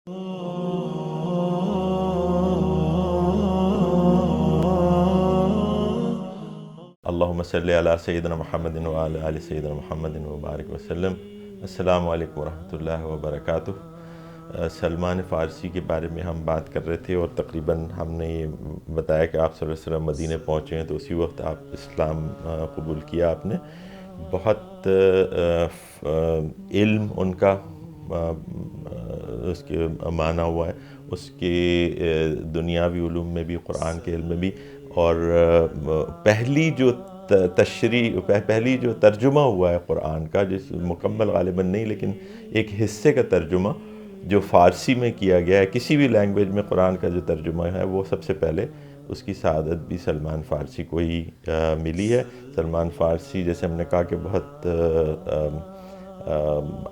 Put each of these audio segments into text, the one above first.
اللہم صلی علی سیدنا محمد وعلی آل سیدنا محمد وبارک وسلم۔ السلام علیکم ورحمۃ اللہ وبرکاتہ۔ سلمان فارسی کے بارے میں ہم بات کر رہے تھے، اور تقریباً ہم نے یہ بتایا کہ آپ صلی اللہ علیہ وسلم مدینہ پہنچے ہیں تو اسی وقت آپ اسلام قبول کیا آپ نے۔ بہت علم ان کا اس کے معنی ہوا ہے، اس کے دنیاوی علوم میں بھی، قرآن کے علم میں بھی، اور پہلی جو پہلی جو ترجمہ ہوا ہے قرآن کا، جس مکمل غالباً نہیں لیکن ایک حصے کا ترجمہ جو فارسی میں کیا گیا ہے، کسی بھی لینگویج میں قرآن کا جو ترجمہ ہے وہ سب سے پہلے اس کی سعادت بھی سلمان فارسی کو ہی ملی ہے۔ سلمان فارسی، جیسے ہم نے کہا کہ بہت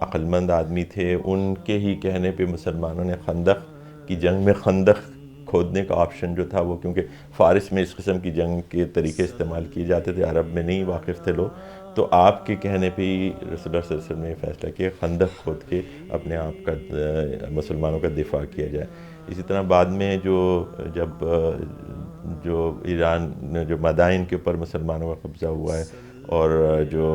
عقل مند آدمی تھے، ان کے ہی کہنے پہ مسلمانوں نے خندق کی جنگ میں خندق کھودنے کا آپشن جو تھا وہ، کیونکہ فارس میں اس قسم کی جنگ کے طریقے استعمال کیے جاتے تھے، عرب میں نہیں واقف تھے لوگ، تو آپ کے کہنے پہ ہی رسول اللہ صلی اللہ علیہ وسلم نے یہ فیصلہ کیا خندق کھود کے اپنے آپ کا، مسلمانوں کا دفاع کیا جائے۔ اسی طرح بعد میں جو ایران، جو مدائن کے اوپر مسلمانوں کا قبضہ ہوا ہے، اور جو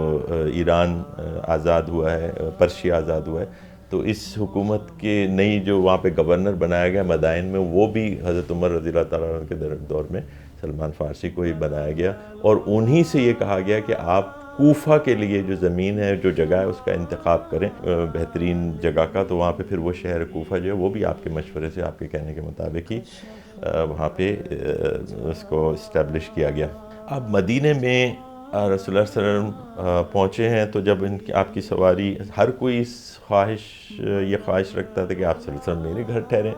ایران آزاد ہوا ہے، پرشیا آزاد ہوا ہے، تو اس حکومت کے نئی جو وہاں پہ گورنر بنایا گیا مدائن میں، وہ بھی حضرت عمر رضی اللہ تعالیٰ عنہ کے دور میں سلمان فارسی کو ہی بنایا گیا، اور انہی سے یہ کہا گیا کہ آپ کوفہ کے لیے جو زمین ہے، جو جگہ ہے، اس کا انتخاب کریں بہترین جگہ کا، تو وہاں پہ پھر وہ شہر کوفہ جو ہے وہ بھی آپ کے مشورے سے، آپ کے کہنے کے مطابق ہی وہاں پہ اس کو اسٹیبلش کیا گیا۔ اب مدینہ میں رسول اللہ صلی اللہ علیہ وسلم پہنچے ہیں، تو جب آپ کی سواری، ہر کوئی یہ خواہش رکھتا تھا کہ آپ صلی اللہ علیہ وسلم میرے گھر ٹھہریں۔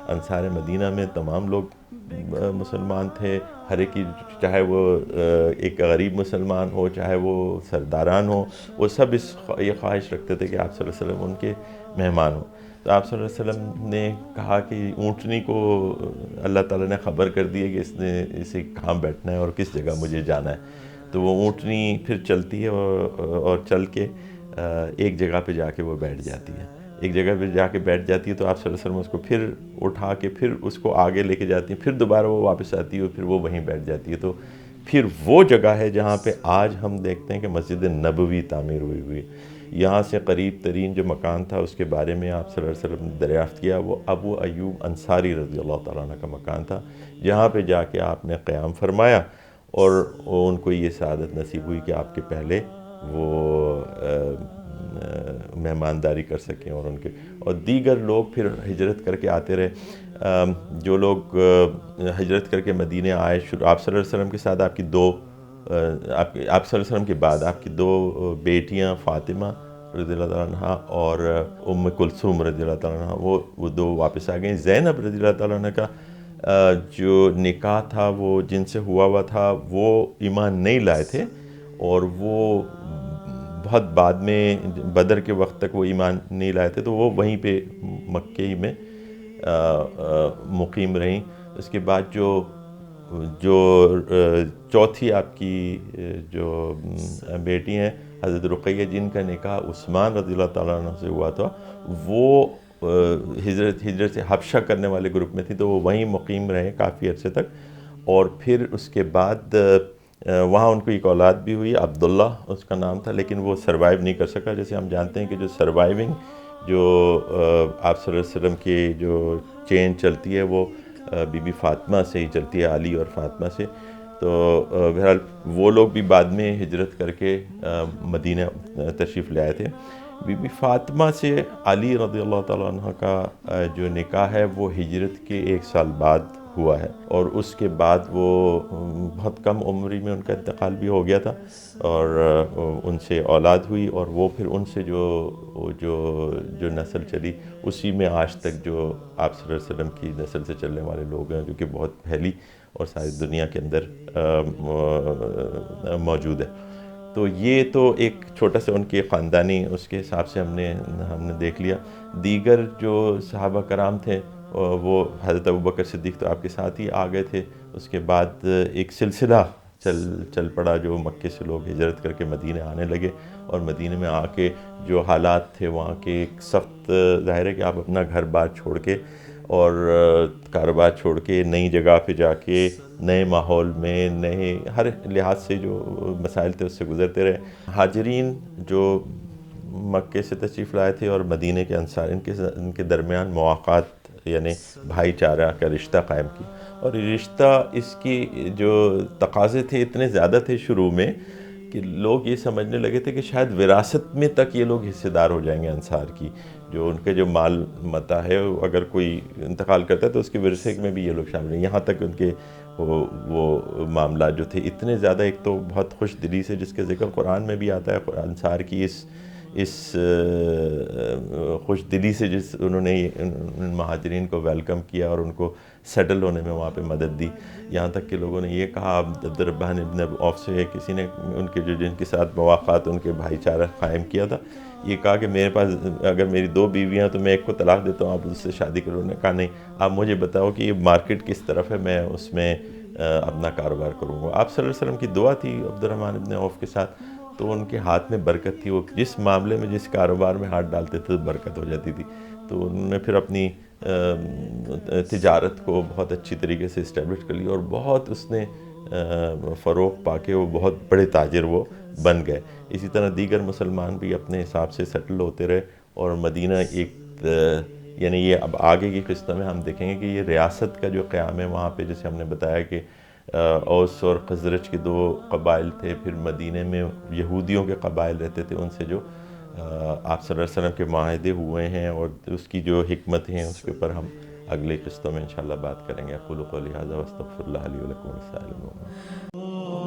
انصار مدینہ میں تمام لوگ مسلمان تھے، ہر ایک کی، چاہے وہ ایک غریب مسلمان ہو، چاہے وہ سرداران ہو، وہ سب یہ خواہش رکھتے تھے کہ آپ صلی اللہ علیہ وسلم ان کے مہمان ہوں۔ تو آپ صلی اللہ علیہ وسلم نے کہا کہ اونٹنی کو اللہ تعالیٰ نے خبر کر دی ہے کہ اسے کہاں بیٹھنا ہے اور کس جگہ مجھے جانا ہے، تو وہ اونٹنی پھر چلتی ہے اور چل کے ایک جگہ پہ جا کے وہ بیٹھ جاتی ہے، ایک جگہ پہ جا کے بیٹھ جاتی ہے، تو آپ صلی اللہ علیہ وسلم اس کو پھر اٹھا کے پھر اس کو آگے لے کے جاتی ہیں، پھر دوبارہ وہ واپس آتی ہے اور پھر وہ وہیں بیٹھ جاتی ہے۔ تو پھر وہ جگہ ہے جہاں پہ آج ہم دیکھتے ہیں کہ مسجد نبوی تعمیر ہوئی ہے۔ یہاں سے قریب ترین جو مکان تھا اس کے بارے میں آپ صلی اللہ علیہ وسلم نے دریافت کیا، وہ ابو ایوب انصاری رضی اللہ تعالیٰ عنہ کا مکان تھا، جہاں پہ جا کے آپ نے قیام فرمایا، اور ان کو یہ سعادت نصیب ہوئی کہ آپ کے پہلے وہ مہمانداری کر سکیں، اور دیگر لوگ پھر ہجرت کر کے آتے رہے۔ جو لوگ ہجرت کر کے مدینہ آئے، آپ صلی اللہ علیہ وسلم کے ساتھ آپ صلی اللہ علیہ وسلم کے بعد آپ کی دو بیٹیاں فاطمہ رضی اللہ تعالیٰ عنہ اور ام کلثوم رضی اللہ تعالیٰ عنہ، وہ دو واپس آ گئیں۔ زینب رضی اللہ تعالیٰ عنہ کا جو نکاح تھا وہ جن سے ہوا تھا، وہ ایمان نہیں لائے تھے، اور وہ بہت بعد میں بدر کے وقت تک وہ ایمان نہیں لائے تھے، تو وہ وہیں پہ مکے ہی میں مقیم رہیں۔ اس کے بعد جو چوتھی آپ کی جو بیٹی ہیں حضرت رقیہ، جن کا نکاح عثمان رضی اللہ تعالیٰ عنہ سے ہوا تھا، وہ ہجرت سے حبشہ کرنے والے گروپ میں تھی، تو وہ وہیں مقیم رہے کافی عرصے تک، اور پھر اس کے بعد وہاں ان کو ایک اولاد بھی ہوئی، عبداللہ اس کا نام تھا، لیکن وہ سروائیو نہیں کر سکا۔ جیسے ہم جانتے ہیں کہ جو سروائیونگ جو آپ صلی اللہ علیہ وسلم کی جو چین چلتی ہے وہ بی بی فاطمہ سے ہی چلتی ہے، علی اور فاطمہ سے، تو بہرحال وہ لوگ بھی بعد میں ہجرت کر کے مدینہ تشریف لے آئے تھے۔ بی بی فاطمہ سے علی رضی اللہ تعالیٰ عنہ کا جو نکاح ہے وہ ہجرت کے 1 سال بعد ہوا ہے، اور اس کے بعد وہ بہت کم عمری میں ان کا انتقال بھی ہو گیا تھا، اور ان سے اولاد ہوئی، اور وہ پھر ان سے جو نسل چلی، اسی میں آج تک جو آپ صلی اللہ علیہ وسلم کی نسل سے چلنے والے لوگ ہیں، جو کہ بہت پھیلی اور ساری دنیا کے اندر موجود ہے۔ تو یہ تو ایک چھوٹا سا ان کے خاندانی اس کے حساب سے ہم نے دیکھ لیا۔ دیگر جو صحابہ کرام تھے، وہ حضرت ابوبکر صدیق تو آپ کے ساتھ ہی آ گئے تھے، اس کے بعد ایک سلسلہ چل پڑا، جو مکے سے لوگ ہجرت کر کے مدینہ آنے لگے، اور مدینہ میں آ کے جو حالات تھے وہاں کے ایک سخت، ظاہر ہے کہ آپ اپنا گھر بار چھوڑ کے اور کاروبار چھوڑ کے نئی جگہ پہ جا کے نئے ماحول میں نئے ہر لحاظ سے جو مسائل تھے اس سے گزرتے رہے۔ حاجرین جو مکے سے تشریف لائے تھے اور مدینہ کے انصار، ان کے درمیان مواقعات یعنی بھائی چارہ کا رشتہ قائم کی، اور یہ رشتہ اس کی جو تقاضے تھے اتنے زیادہ تھے شروع میں کہ لوگ یہ سمجھنے لگے تھے کہ شاید وراثت میں تک یہ لوگ حصے دار ہو جائیں گے انصار کی، جو ان کے جو مال متاع ہے اگر کوئی انتقال کرتا ہے تو اس کے ورثے میں بھی یہ لوگ شامل ہیں، یہاں تک ان کے وہ معاملات جو تھے اتنے زیادہ، ایک تو بہت خوش دلی سے جس کے ذکر قرآن میں بھی آتا ہے، انصار کی اس خوش دلی سے جس انہوں نے ان مہاجرین کو ویلکم کیا اور ان کو سیٹل ہونے میں وہاں پہ مدد دی، یہاں تک کہ لوگوں نے یہ کہا، عبدالرحمن ابن عوف سے کسی نے ان کے جن کے ساتھ مواقعات ان کے بھائی چارہ قائم کیا تھا، یہ کہا کہ میرے پاس اگر میری 2 بیویاں تو میں ایک کو طلاق دیتا ہوں، آپ اس سے شادی کرو۔ انہوں نے کہا نہیں، آپ مجھے بتاؤ کہ یہ مارکیٹ کس طرف ہے، میں اس میں اپنا کاروبار کروں گا۔ آپ صلی اللہ علیہ وسلم کی دعا تھی عبدالرحمن ابن عوف کے ساتھ، تو ان کے ہاتھ میں برکت تھی، وہ جس معاملے میں جس کاروبار میں ہاتھ ڈالتے تھے برکت ہو جاتی تھی، تو انہوں نے پھر اپنی تجارت کو بہت اچھی طریقے سے اسٹیبلش کر لی، اور بہت اس نے فروغ پا کے وہ بہت بڑے تاجر وہ بن گئے۔ اسی طرح دیگر مسلمان بھی اپنے حساب سے سیٹل ہوتے رہے، اور مدینہ ایک یعنی یہ اب آگے کی قسطوں میں ہم دیکھیں گے کہ یہ ریاست کا جو قیام ہے وہاں پہ، جیسے ہم نے بتایا کہ اوس اور خزرج کے 2 قبائل تھے، پھر مدینہ میں یہودیوں کے قبائل رہتے تھے، ان سے جو آپ صلی اللہ علیہ وسلم کے معاہدے ہوئے ہیں اور اس کی جو حکمت ہیں اس کے اوپر ہم اگلی قسطوں میں انشاءاللہ بات کریں گے۔ اقول قولی ھذا واستغفر اللہ لی ولکم ولسائر المؤمنین۔